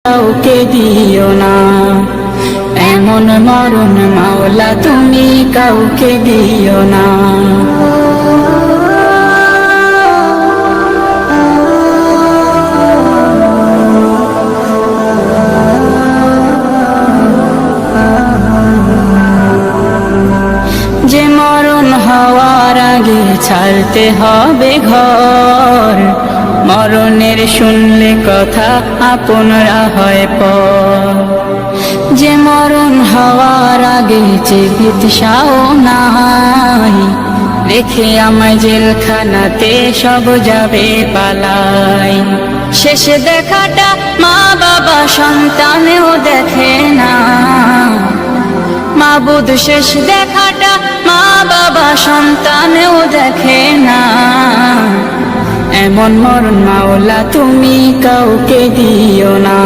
কাউকে দিও না, এমন মরণ মাওলা তুমি কাউকে দিও না। যে মরণ হওয়ার আগে ছাড়তে হবে ঘর, মরণের শুনলে কথা আপনরা হয় পর। যে মরণ হওয়ার আগে চিকিৎসাও নাই, রেখে আমায় জেলখানাতে সব যাবে পালাই। শেষে দেখাটা মা বাবা সন্তানেও দেখে না, মাবুদ শেষ দেখাটা মা বাবা সন্তানেও দেখে না। এমন মরণ মাওলা তুমি কাউকে দিও না।